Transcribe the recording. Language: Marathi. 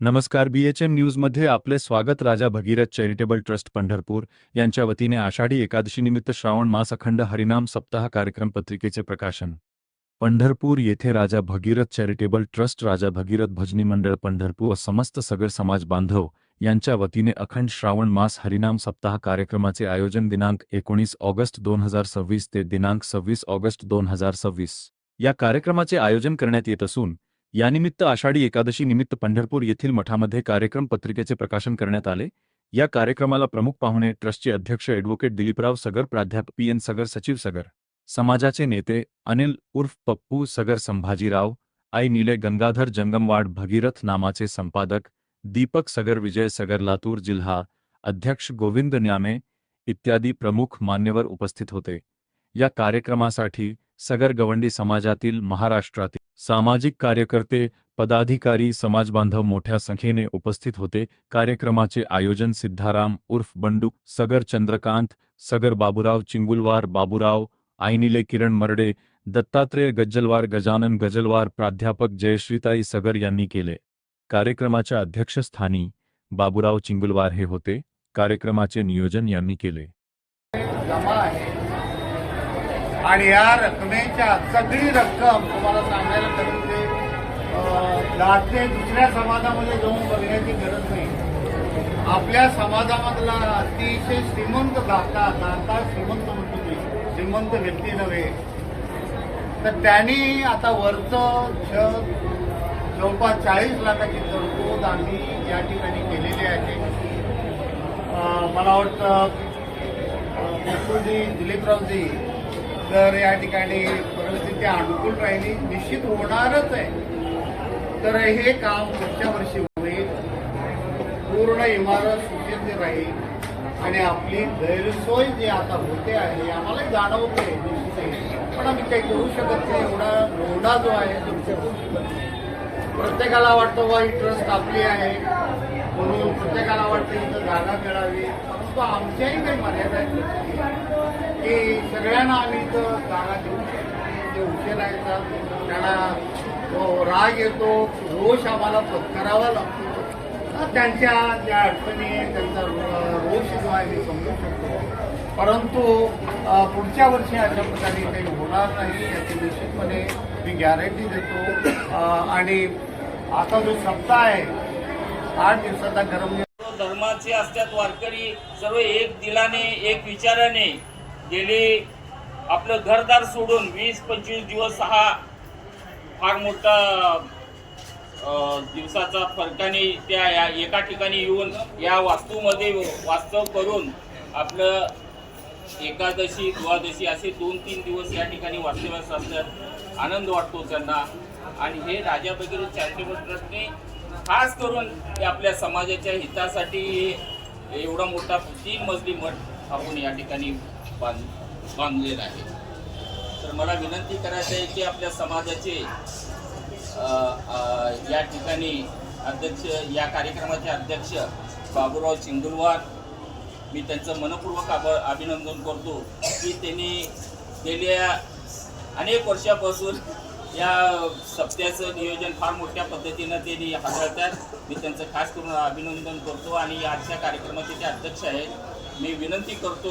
नमस्कार. BHM न्यूजमध्ये आपले स्वागत. राजा भगीरथ चॅरिटेबल ट्रस्ट पंढरपूर यांच्या वतीने आषाढी एकादशीनिमित्त श्रावण मास अखंड हरिनाम सप्ताह कार्यक्रम पत्रिकेचे प्रकाशन. पंढरपूर येथे राजा भगीरथ चॅरिटेबल ट्रस्ट, राजा भगीरथ भजनी मंडळ पंढरपूर व समस्त सगळ समाज बांधव यांच्या वतीने अखंड श्रावण मास हरिनाम सप्ताह कार्यक्रमाचे आयोजन दिनांक 19 ऑगस्ट 2026 ते दिनांक 26 ऑगस्ट 2026 या कार्यक्रमाचे आयोजन करण्यात येत असून यानिमित्त आषाढी एकादशी निमित्त पंढरपूर येथील मठामध्ये कार्यक्रम पत्रिकेचे प्रकाशन करण्यात आले. या कार्यक्रमाला प्रमुख पाहुणे ट्रस्टचे अध्यक्ष ॲडव्होकेट दिलीपराव सगर, प्राध्यापक PN सगर, सचिव सगर, समाजाचे नेते अनिल उर्फ पप्पू सगर, संभाजीराव आई निलय, गंगाधर जंगमवाड, भगीरथ नामाचे संपादक दीपक सगर, विजय सगर, लातूर जिल्हा अध्यक्ष गोविंद न्यामे इत्यादी प्रमुख मान्यवर उपस्थित होते. या कार्यक्रमासाठी सगर गवंडी समाजातील, महाराष्ट्रातील सामाजिक कार्यकर्ते, पदाधिकारी, समाजबांधव मोठ्या संख्येने उपस्थित होते. कार्यक्रमाचे आयोजन सिद्धाराम उर्फ बंडू सगर, चंद्रकांत सगर, बाबूराव चिंगुलवार, बाबूराव आईनिले, किरण मर्डे, दत्तात्रेय गज्जलवार, गजानन गजलवार, प्राध्यापक जयश्रीताई सगर यांनी केले. कार्यक्रमाच्या अध्यक्षस्थानी बाबूराव चिंगुलवार हे होते. कार्यक्रमाचे नियोजन यांनी केले. आणि या रकमेच्या सगळी रक्कम तुम्हाला सांगायला करून ते दाते दुसऱ्या समाजामध्ये जाऊन बघण्याची गरज नाही. आपल्या समाजामधला अतिशय श्रीमंत दाता श्रीमंत म्हणतो मी, श्रीमंत व्यक्ती नव्हे, तर त्यांनी आता वरचं जवळपास 40 लाखाची तरतूद आम्ही या ठिकाणी केलेली आहे. मला वाटतं दिलीपरावजी जर या ठिकाणी परिस्थिती अनुकूल राहिली, निश्चित होणारच आहे, तर हे काम पुढच्या वर्षी होईल. पूर्ण इमारत सुशोभित राहील आणि आपली गैरसोय जी आता होते आहे आम्हाला जाणवते निश्चित, पण आम्ही काही करू शकत नाही. एवढा रोडा जो आहे तो करू शकत नाही. प्रत्येकाला वाटतं वा ही ट्रस्ट आपली आहे म्हणून प्रत्येकाला वाटतं इथं जागा मिळावी, परंतु आमच्याही काही मर्यादा आहेत की सगळ्यांना आम्ही इथं जागा देऊ शकतो. जे उशिरायचा त्यांना राग येतो, रोष आम्हाला पत्करावा लागतो. त्यांच्या ज्या अडचणी आहेत त्यांचा रोष जो आहे मी समजू शकतो, परंतु पुढच्या वर्षी अशा प्रकारे काही होणार नाही याची निश्चितपणे मी गॅरंटी देतो. आणि आता जो सप्ताह आहे 8 दिवसाचा गरम धर्माचे असतात वारकरी सर्व एक दिलाने एक विचाराने गेले. आपलं घरदार सोडून 20-25 दिवस हा फार मोठा दिवसाचा फरकाने त्या एका ठिकाणी येऊन या वास्तूमध्ये वास्तव करून आपलं एकादशी द्वादशी असे 2-3 दिवस या ठिकाणी वास्तव्यास असतात. आनंद वाटतो त्यांना. आणि हे राजा भगीरथ चॅरिटेबल ट्रस्टने खास करून आपल्या समाजाच्या हितासाठी एवढा मोठा 3 मजली मठ आपण या ठिकाणी बांधलेला आहे. तर मला विनंती करायची आहे की आपल्या समाजाचे या ठिकाणी अध्यक्ष, या कार्यक्रमाचे अध्यक्ष बाबूराव चिंगुलवार, मी त्यांचं मनपूर्वक अभिनंदन करतो की त्यांनी गेल्या अनेक वर्षापासून या सप्त्याचं नियोजन फार मोठ्या पद्धतीनं त्यांनी हाताळतात. मी त्यांचं खास करून अभिनंदन करतो आणि आजच्या कार्यक्रमाचे ते अध्यक्ष आहेत. मी विनंती करतो